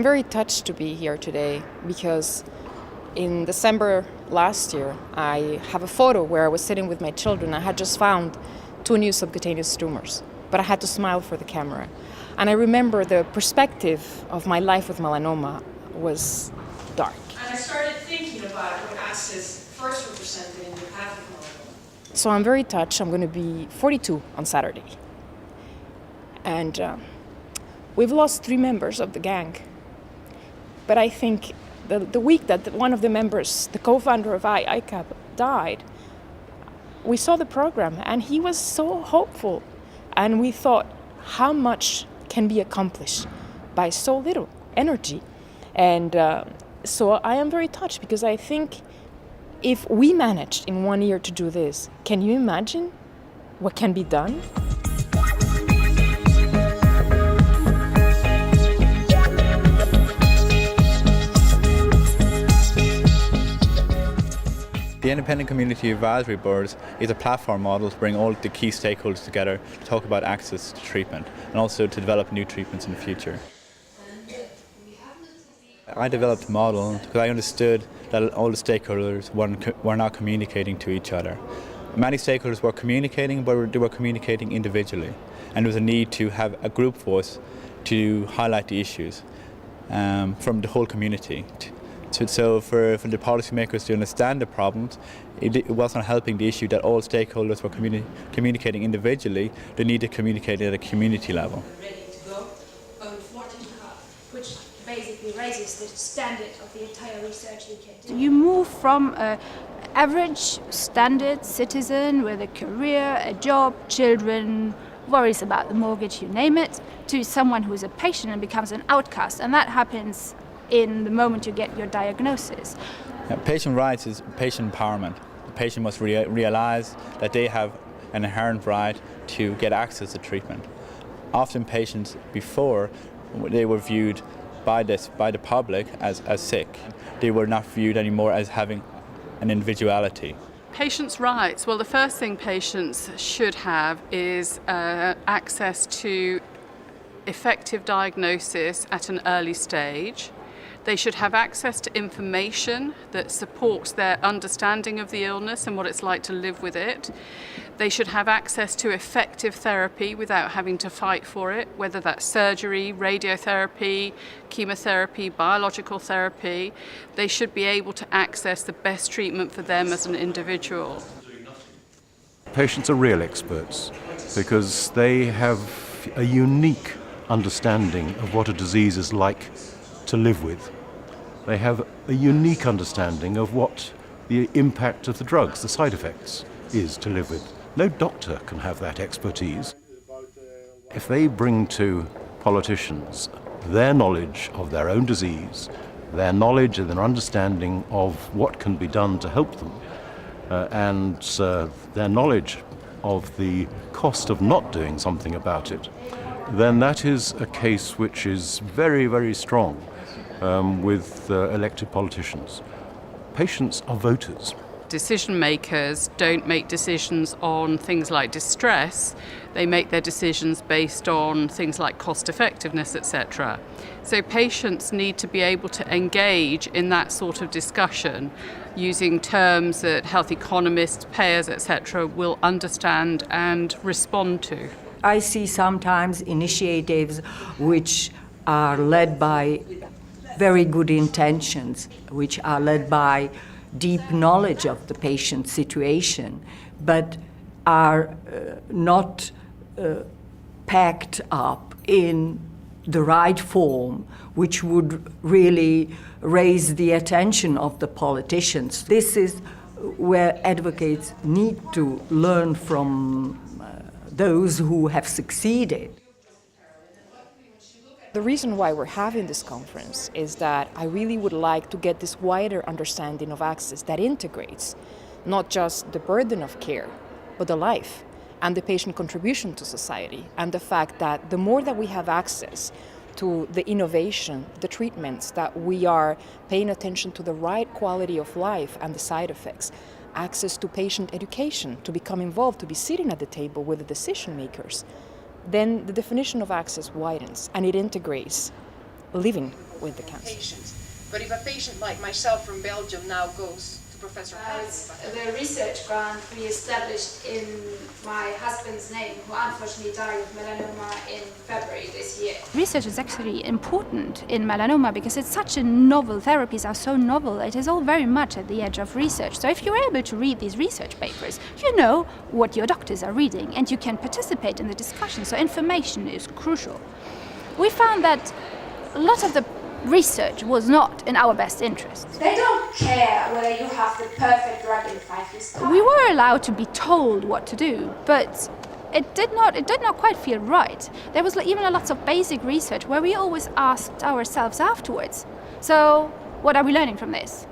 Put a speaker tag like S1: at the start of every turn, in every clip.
S1: I'm very touched to be here today because in December last year, I have a photo where I was sitting with my children. I had just found 2 new subcutaneous tumors, but I had to smile for the camera. And I remember the perspective of my life with melanoma was dark.
S2: And I started thinking about what access first represented in the path of melanoma.
S1: So I'm very touched. I'm going to be 42 on Saturday. And we've lost 3 members of the gang. But I think the week that one of the members, the co-founder of M-ICAB, died, we saw the program and he was so hopeful. And we thought, how much can be accomplished by so little energy? And so I am very touched because I think if we managed in 1 year to do this, can you imagine what can be done?
S3: The Independent Community Advisory Boards is a platform model to bring all the key stakeholders together to talk about access to treatment and also to develop new treatments in the future. I developed a model because I understood that all the stakeholders were not communicating to each other. Many stakeholders were communicating, but they were communicating individually, and there was a need to have a group voice to highlight the issues from the whole community. So for the policymakers to understand the problems, it wasn't helping the issue that all stakeholders were communicating individually. They need to communicate at a community level.
S4: Ready to go, which basically raises the standard of the entire research we can do.
S5: You move from an average standard citizen with a career, a job, children, worries about the mortgage, you name it, to someone who is a patient and becomes an outcast, and that happens in the moment you get your diagnosis.
S3: Patient rights is patient empowerment. The patient must realize that they have an inherent right to get access to treatment. Often patients before, they were viewed by the public as sick. They were not viewed anymore as having an individuality.
S6: Patients' rights, well, the first thing patients should have is access to effective diagnosis at an early stage. They should have access to information that supports their understanding of the illness and what it's like to live with it. They should have access to effective therapy without having to fight for it, whether that's surgery, radiotherapy, chemotherapy, biological therapy. They should be able to access the best treatment for them as an individual.
S7: Patients are real experts because they have a unique understanding of what a disease is like to live with. They have a unique understanding of what the impact of the drugs, the side effects, is to live with. No doctor can have that expertise. If they bring to politicians their knowledge of their own disease, their knowledge and their understanding of what can be done to help them, and their knowledge of the cost of not doing something about it, then that is a case which is very, very strong with elected politicians. Patients are voters.
S6: Decision makers don't make decisions on things like distress. They make their decisions based on things like cost effectiveness, etc. So patients need to be able to engage in that sort of discussion using terms that health economists, payers, etc. will understand and respond to.
S8: I see sometimes initiatives which are led by very good intentions, which are led by deep knowledge of the patient's situation, but are not packed up in the right form, which would really raise the attention of the politicians. This is where advocates need to learn from those who have succeeded.
S1: The reason why we're having this conference is that I really would like to get this wider understanding of access that integrates not just the burden of care, but the life and the patient contribution to society, and the fact that the more that we have access to the innovation, the treatments, that we are paying attention to the right quality of life and the side effects, access to patient education, to become involved, to be sitting at the table with the decision makers, then the definition of access widens and it integrates living with the cancer.
S2: Patients. But if a patient like myself from Belgium now goes to Professor
S4: As the research grant we established in my husband's name, who unfortunately died of melanoma in February this year.
S5: Research is actually important in melanoma because it's such a novel, therapies are so novel, it is all very much at the edge of research. So if you're able to read these research papers, you know what your doctors are reading and you can participate in the discussion, so information is crucial. We found that a lot of the research was not in our best interest.
S4: They don't care whether you have the perfect drug in 5 years' time.
S5: We were allowed to be told what to do, but it did not quite feel right. There was even a lot of basic research where we always asked ourselves afterwards, so what are we learning from this?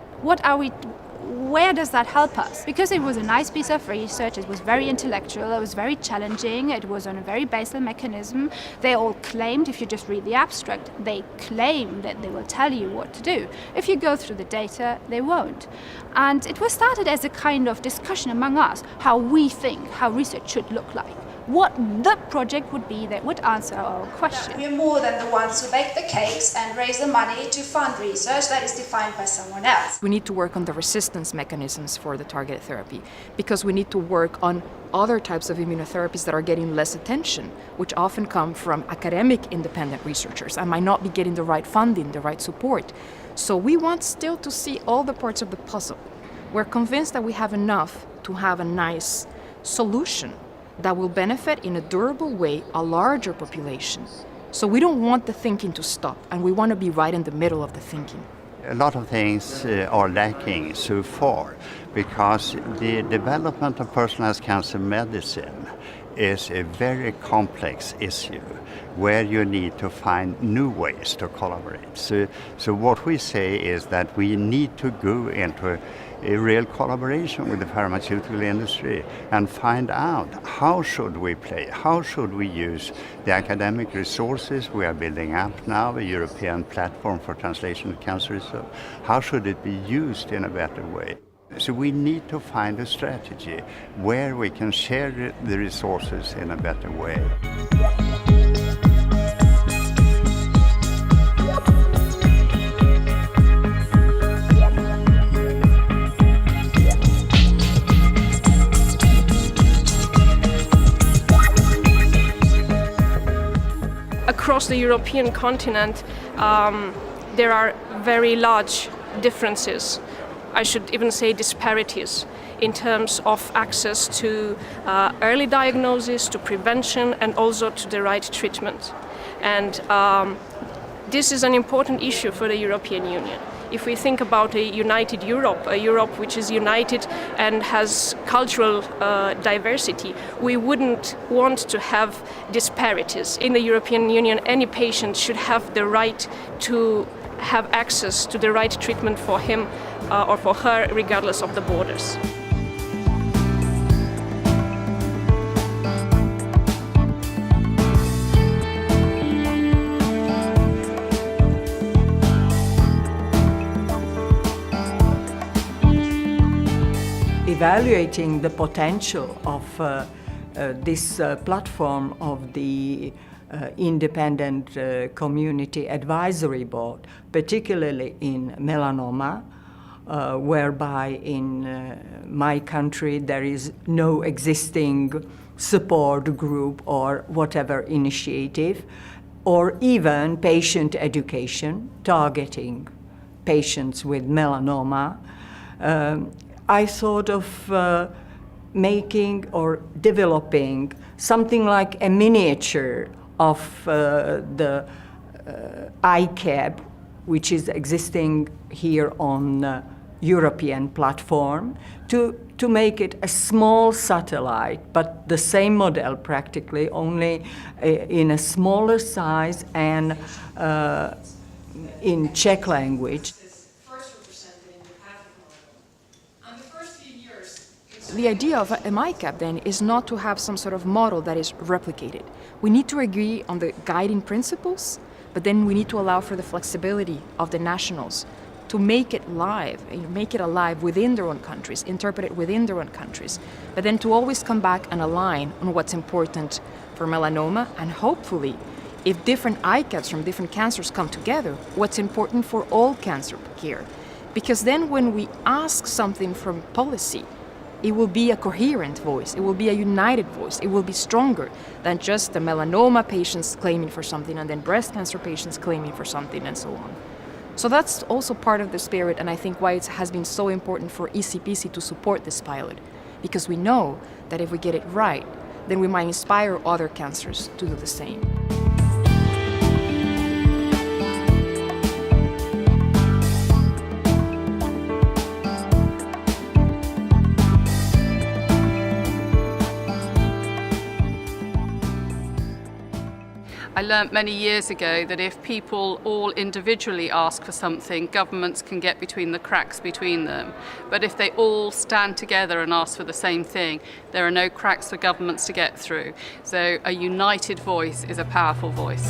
S5: Where does that help us? Because it was a nice piece of research, it was very intellectual, it was very challenging, it was on a very basal mechanism. They all claimed, if you just read the abstract, they claim that they will tell you what to do. If you go through the data, they won't. And it was started as a kind of discussion among us, how we think, how research should look like. What the project would be that would answer our question.
S4: We're more than the ones who bake the cakes and raise the money to fund research that is defined by someone else.
S1: We need to work on the resistance mechanisms for the targeted therapy because we need to work on other types of immunotherapies that are getting less attention, which often come from academic independent researchers and might not be getting the right funding, the right support. So we want still to see all the parts of the puzzle. We're convinced that we have enough to have a nice solution that will benefit in a durable way a larger population. So we don't want the thinking to stop, and we want to be right in the middle of the thinking.
S9: A lot of things are lacking so far because the development of personalized cancer medicine is a very complex issue where you need to find new ways to collaborate. So what we say is that we need to go into a real collaboration with the pharmaceutical industry and find out how should we play, how should we use the academic resources we are building up now, a European platform for translational cancer research, how should it be used in a better way? So we need to find a strategy where we can share the resources in a better way.
S10: Across the European continent, there are very large differences. I should even say disparities in terms of access to early diagnosis, to prevention, and also to the right treatment. And this is an important issue for the European Union. If we think about a united Europe, a Europe which is united and has cultural diversity, we wouldn't want to have disparities. In the European Union, any patient should have the right to have access to the right treatment for him or for her, regardless of the borders.
S8: Evaluating the potential of this platform of the Independent Community Advisory Board, particularly in melanoma, whereby in my country there is no existing support group or whatever initiative, or even patient education targeting patients with melanoma. I thought of making or developing something like a miniature of the M-ICAB, which is existing here on European platform, to make it a small satellite, but the same model practically, only in a smaller size and in Czech language.
S1: The idea of M-ICAB then is not to have some sort of model that is replicated. We need to agree on the guiding principles, but then we need to allow for the flexibility of the nationals to make it alive within their own countries, interpret it within their own countries, but then to always come back and align on what's important for melanoma and hopefully if different ICABs from different cancers come together, what's important for all cancer care. Because then when we ask something from policy, it will be a coherent voice, it will be a united voice, it will be stronger than just the melanoma patients claiming for something and then breast cancer patients claiming for something and so on. So that's also part of the spirit, and I think why it has been so important for ECPC to support this pilot, because we know that if we get it right, then we might inspire other cancers to do the same.
S6: I learnt many years ago that if people all individually ask for something, governments can get between the cracks between them. But if they all stand together and ask for the same thing, there are no cracks for governments to get through. So a united voice is a powerful voice.